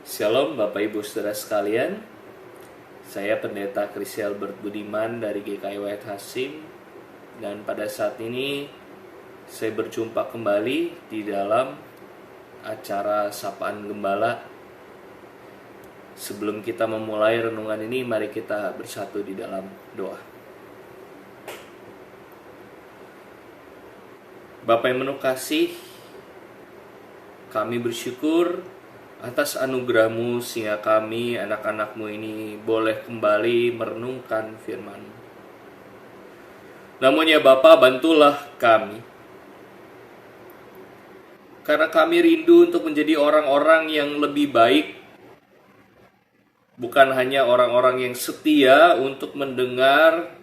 Shalom Bapak Ibu Saudara sekalian. Saya Pendeta Christy Albert Budiman dari GKI Wahid Hasim. Dan pada saat ini saya berjumpa kembali di dalam acara Sapaan Gembala. Sebelum kita memulai renungan ini, mari kita bersatu di dalam doa. Bapa yang penuh kasih, kami bersyukur atas anugerah-Mu sehingga kami, anak-anak-Mu ini boleh kembali merenungkan firman-Mu. Namun ya Bapa, bantulah kami. Karena kami rindu untuk menjadi orang-orang yang lebih baik. Bukan hanya orang-orang yang setia untuk mendengar,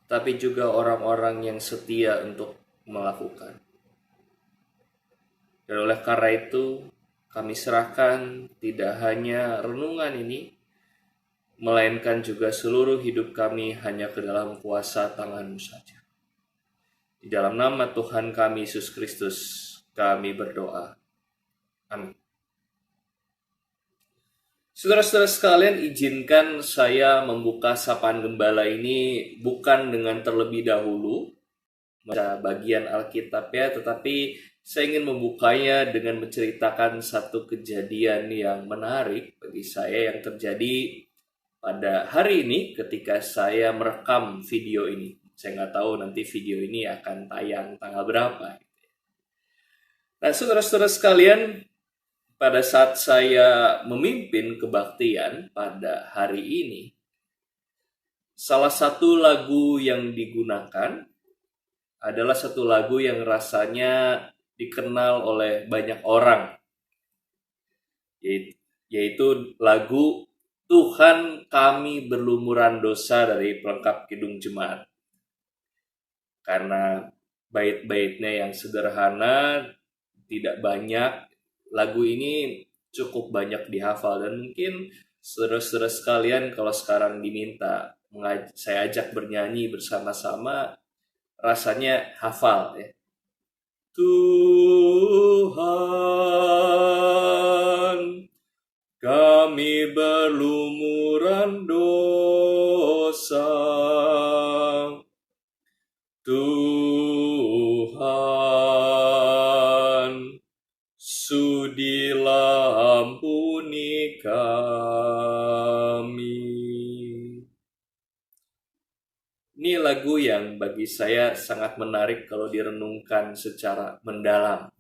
tapi juga orang-orang yang setia untuk melakukan. Dan oleh karena itu, kami serahkan tidak hanya renungan ini, melainkan juga seluruh hidup kami hanya ke dalam kuasa tangan-Mu saja. Di dalam nama Tuhan kami Yesus Kristus, kami berdoa. Amin. Saudara-saudara sekalian, izinkan saya membuka Sapaan Gembala ini bukan dengan terlebih dahulu membaca bagian Alkitab ya, tetapi saya ingin membukanya dengan menceritakan satu kejadian yang menarik bagi saya yang terjadi pada hari ini ketika saya merekam video ini. Saya nggak tahu nanti video ini akan tayang tanggal berapa. Nah, saudara-saudara sekalian, pada saat saya memimpin kebaktian pada hari ini, salah satu lagu yang digunakan adalah satu lagu yang rasanya dikenal oleh banyak orang, yaitu lagu Tuhan Kami Berlumuran Dosa dari pelengkap Kidung Jemaat. Karena bait-baitnya yang sederhana, tidak banyak, lagu ini cukup banyak dihafal. Dan mungkin saudara-saudara sekalian kalau sekarang diminta saya ajak bernyanyi bersama-sama, rasanya hafal ya. Tuhan, kami berlumuran dosa. Tuhan, sudilah ampuni kami. Ini lagu yang bagi saya sangat menarik kalau direnungkan secara mendalam.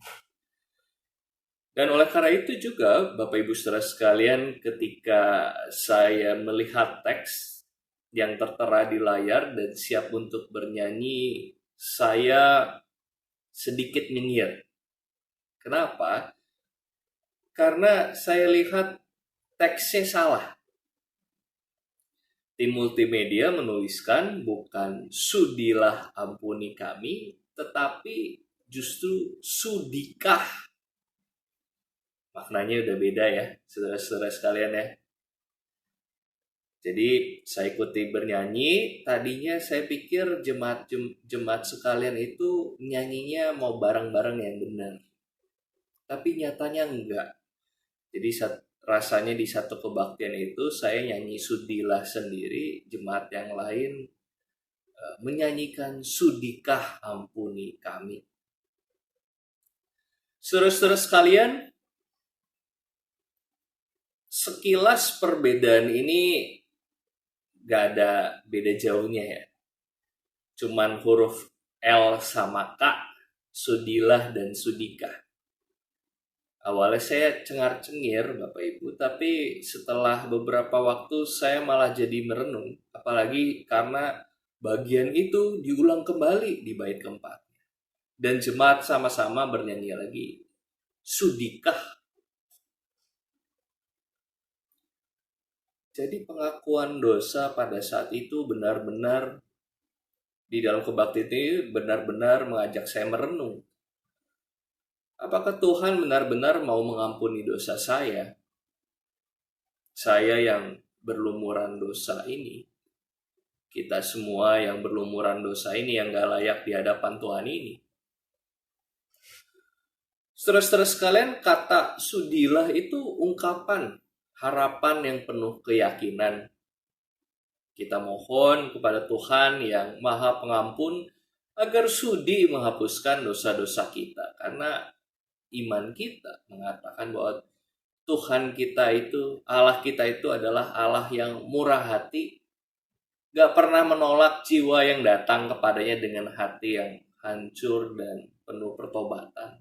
Dan oleh karena itu juga, Bapak Ibu Saudara sekalian, ketika saya melihat teks yang tertera di layar dan siap untuk bernyanyi, saya sedikit nyengir. Kenapa? Karena saya lihat teksnya salah. Tim multimedia menuliskan bukan sudilah ampuni kami, tetapi justru sudikah. Maknanya udah beda ya, saudara-saudara sekalian ya. Jadi saya ikuti bernyanyi, tadinya saya pikir jemaat sekalian itu nyanyinya mau bareng-bareng yang benar. Tapi nyatanya enggak. Jadi rasanya di satu kebaktian itu saya nyanyi sudilah sendiri, jemaat yang lain menyanyikan sudikah ampuni kami. Saudara-saudara sekalian, sekilas perbedaan ini gak ada beda jauhnya ya. Cuman huruf L sama K, sudilah dan sudikah. Awalnya saya cengar-cengir Bapak Ibu, tapi setelah beberapa waktu saya malah jadi merenung, apalagi karena bagian itu diulang kembali di bait keempat. Dan jemaat sama-sama bernyanyi lagi, sudikah. Jadi pengakuan dosa pada saat itu benar-benar di dalam kebaktian ini benar-benar mengajak saya merenung. Apakah Tuhan benar-benar mau mengampuni dosa saya? Saya yang berlumuran dosa ini. Kita semua yang berlumuran dosa ini yang gak layak di hadapan Tuhan ini. Saudara-saudara sekalian, kata sudilah itu ungkapan harapan yang penuh keyakinan. Kita mohon kepada Tuhan yang Maha Pengampun agar sudi menghapuskan dosa-dosa kita. Karena iman kita mengatakan bahwa Tuhan kita itu, Allah kita itu adalah Allah yang murah hati, gak pernah menolak jiwa yang datang kepadanya dengan hati yang hancur dan penuh pertobatan.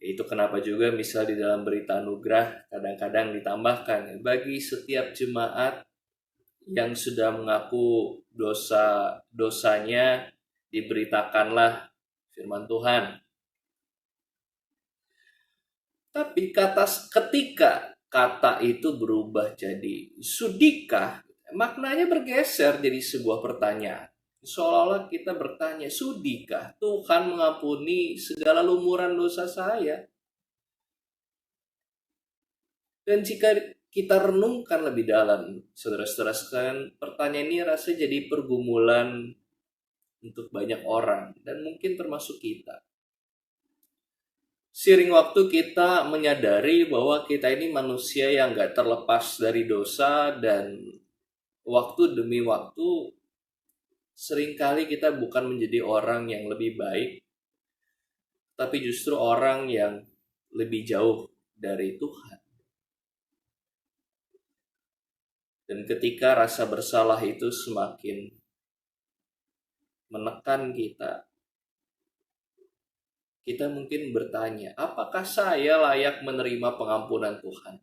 Itu kenapa juga misal di dalam berita anugerah kadang-kadang ditambahkan, bagi setiap jemaat yang sudah mengaku dosa-dosanya diberitakanlah firman Tuhan. Tapi ketika kata itu berubah jadi sudikah, maknanya bergeser jadi sebuah pertanyaan. Seolah-olah kita bertanya, sudikah Tuhan mengampuni segala lumuran dosa saya? Dan jika kita renungkan lebih dalam, saudara-saudara sekalian, pertanyaan ini rasanya jadi pergumulan untuk banyak orang, dan mungkin termasuk kita. Seiring waktu kita menyadari bahwa kita ini manusia yang gak terlepas dari dosa, dan waktu demi waktu seringkali kita bukan menjadi orang yang lebih baik, tapi justru orang yang lebih jauh dari Tuhan. Dan ketika rasa bersalah itu semakin menekan kita mungkin bertanya, apakah saya layak menerima pengampunan Tuhan?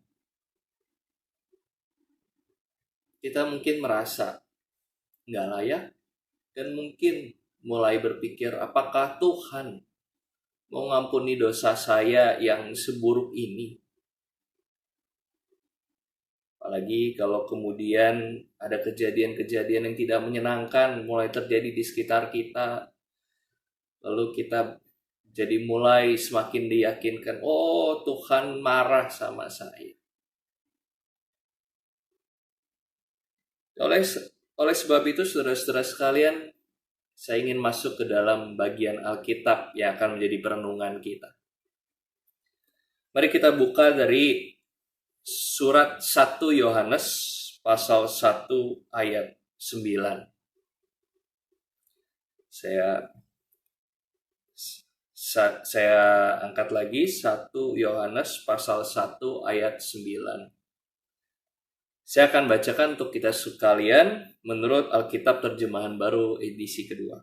Kita mungkin merasa nggak layak, dan mungkin mulai berpikir, apakah Tuhan mau mengampuni dosa saya yang seburuk ini? Apalagi kalau kemudian ada kejadian-kejadian yang tidak menyenangkan mulai terjadi di sekitar kita, lalu kita jadi mulai semakin diyakinkan, oh Tuhan marah sama saya. Oleh sebab itu, saudara-saudara sekalian, saya ingin masuk ke dalam bagian Alkitab yang akan menjadi perenungan kita. Mari kita buka dari surat 1 Yohanes pasal 1 ayat 9. Saya angkat lagi 1 Yohanes pasal 1 ayat 9. Saya akan bacakan untuk kita sekalian menurut Alkitab Terjemahan Baru edisi kedua.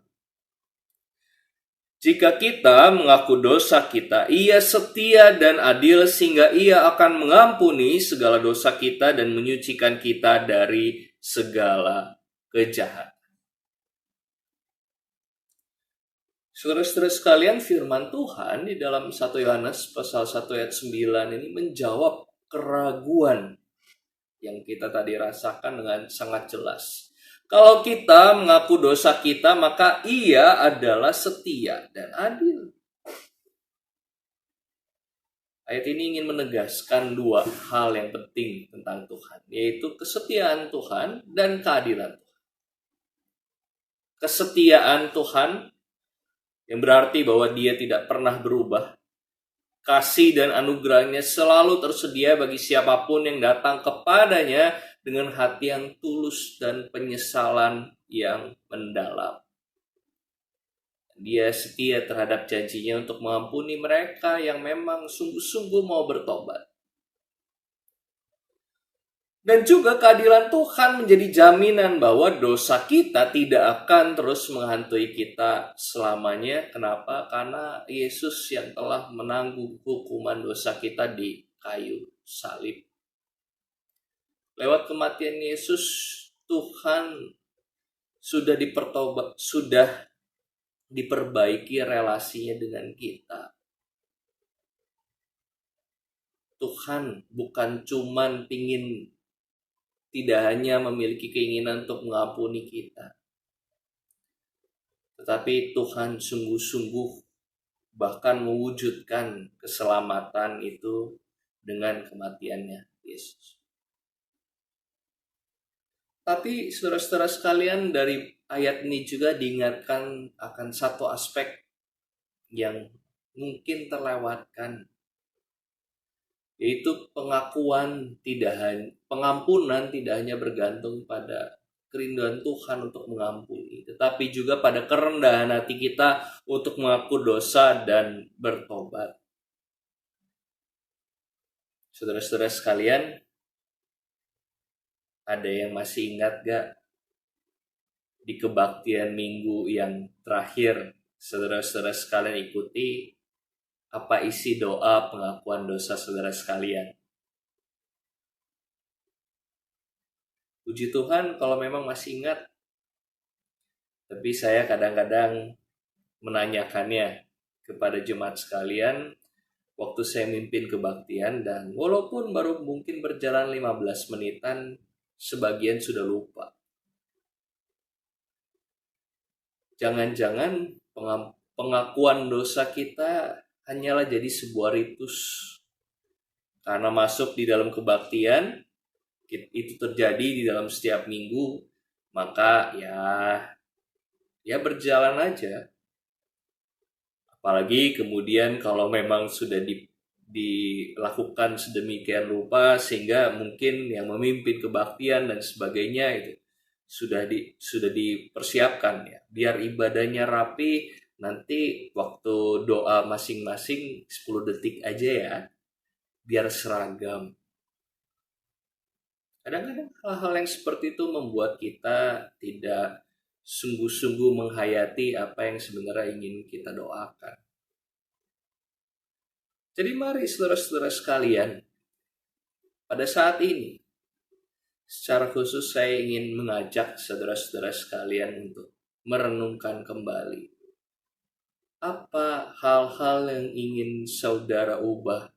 Jika kita mengaku dosa kita, Ia setia dan adil sehingga Ia akan mengampuni segala dosa kita dan menyucikan kita dari segala kejahatan. Saudara-saudara sekalian, firman Tuhan di dalam 1 Yohanes pasal 1 ayat 9 ini menjawab keraguan yang kita tadi rasakan dengan sangat jelas. Kalau kita mengaku dosa kita, maka Ia adalah setia dan adil. Ayat ini ingin menegaskan dua hal yang penting tentang Tuhan, yaitu kesetiaan Tuhan dan keadilan Tuhan. Kesetiaan Tuhan yang berarti bahwa Dia tidak pernah berubah. Kasih dan anugerahnya selalu tersedia bagi siapapun yang datang kepadanya dengan hati yang tulus dan penyesalan yang mendalam. Dia setia terhadap janjinya untuk mengampuni mereka yang memang sungguh-sungguh mau bertobat. Dan juga keadilan Tuhan menjadi jaminan bahwa dosa kita tidak akan terus menghantui kita selamanya. Kenapa? Karena Yesus yang telah menanggung hukuman dosa kita di kayu salib. Lewat kematian Yesus, Tuhan sudah diperbaiki relasinya dengan kita. Tuhan bukan cuman tidak hanya memiliki keinginan untuk mengampuni kita, tetapi Tuhan sungguh-sungguh bahkan mewujudkan keselamatan itu dengan kematiannya Yesus. Tapi saudara-saudara sekalian, dari ayat ini juga diingatkan akan satu aspek yang mungkin terlewatkan, yaitu pengampunan tidak hanya bergantung pada kerinduan Tuhan untuk mengampuni, tetapi juga pada kerendahan hati kita untuk mengaku dosa dan bertobat. Saudara-saudara sekalian, ada yang masih ingat gak di kebaktian minggu yang terakhir saudara-saudara sekalian ikuti, apa isi doa pengakuan dosa saudara sekalian? Puji Tuhan kalau memang masih ingat. Tapi saya kadang-kadang menanyakannya kepada jemaat sekalian waktu saya mimpin kebaktian, dan walaupun baru mungkin berjalan 15 menitan, sebagian sudah lupa. Jangan-jangan pengakuan dosa kita hanyalah jadi sebuah ritus. Karena masuk di dalam kebaktian, itu terjadi di dalam setiap minggu, maka ya berjalan aja. Apalagi kemudian kalau memang sudah dilakukan sedemikian rupa sehingga mungkin yang memimpin kebaktian dan sebagainya itu sudah dipersiapkan ya, biar ibadahnya rapi. Nanti waktu doa masing-masing 10 detik aja ya, biar seragam. Kadang-kadang hal-hal yang seperti itu membuat kita tidak sungguh-sungguh menghayati apa yang sebenarnya ingin kita doakan. Jadi mari saudara-saudara sekalian, pada saat ini, secara khusus saya ingin mengajak saudara-saudara sekalian untuk merenungkan kembali. Apa hal-hal yang ingin saudara ubah?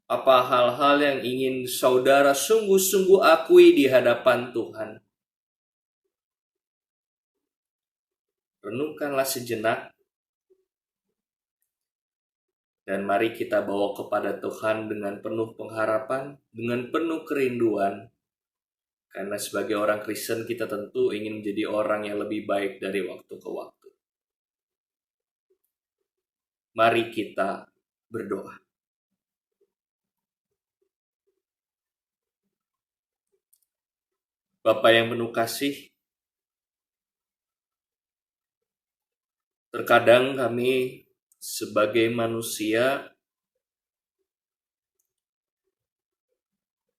Apa hal-hal yang ingin saudara sungguh-sungguh akui di hadapan Tuhan? Renungkanlah sejenak, dan mari kita bawa kepada Tuhan dengan penuh pengharapan, dengan penuh kerinduan. Karena sebagai orang Kristen kita tentu ingin menjadi orang yang lebih baik dari waktu ke waktu. Mari kita berdoa. Bapa yang penuh kasih, terkadang kami sebagai manusia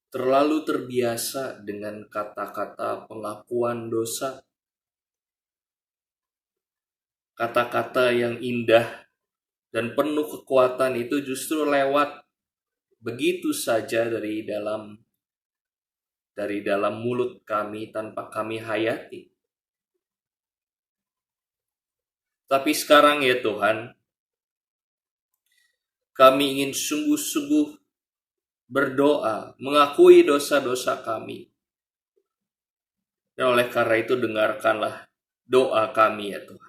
terlalu terbiasa dengan kata-kata pengakuan dosa, kata-kata yang indah dan penuh kekuatan itu justru lewat begitu saja dari dalam mulut kami tanpa kami hayati. Tapi sekarang ya Tuhan, kami ingin sungguh-sungguh berdoa, mengakui dosa-dosa kami. Dan oleh karena itu dengarkanlah doa kami ya Tuhan.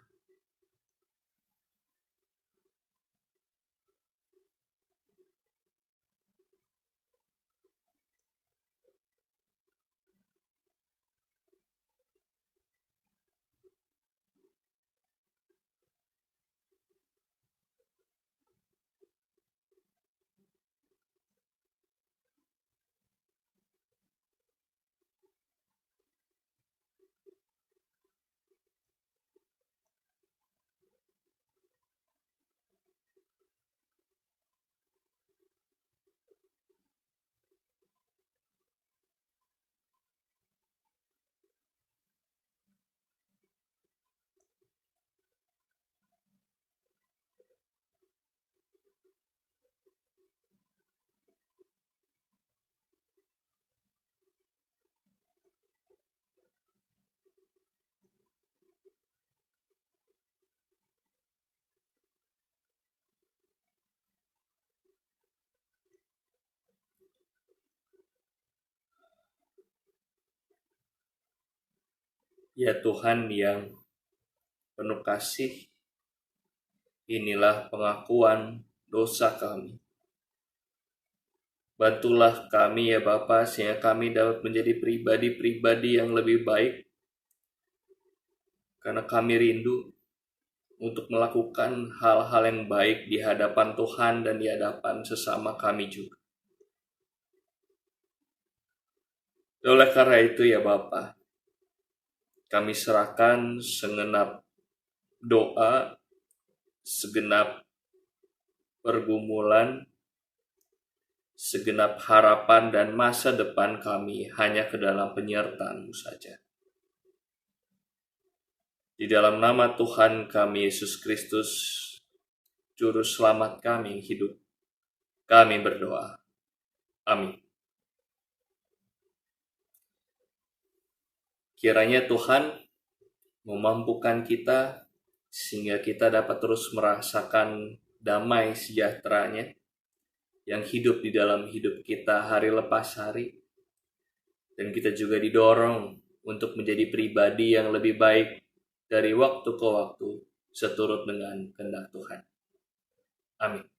Ya Tuhan yang penuh kasih, inilah pengakuan dosa kami. Bantulah kami ya Bapa, sehingga kami dapat menjadi pribadi-pribadi yang lebih baik. Karena kami rindu untuk melakukan hal-hal yang baik di hadapan Tuhan dan di hadapan sesama kami juga. Oleh karena itu ya Bapa, kami serahkan segenap doa, segenap pergumulan, segenap harapan dan masa depan kami hanya ke dalam penyertaan-Mu saja. Di dalam nama Tuhan kami Yesus Kristus, Juru Selamat kami yang hidup, kami berdoa. Amin. Kiranya Tuhan memampukan kita sehingga kita dapat terus merasakan damai sejahteranya yang hidup di dalam hidup kita hari lepas hari. Dan kita juga didorong untuk menjadi pribadi yang lebih baik dari waktu ke waktu seturut dengan kehendak Tuhan. Amin.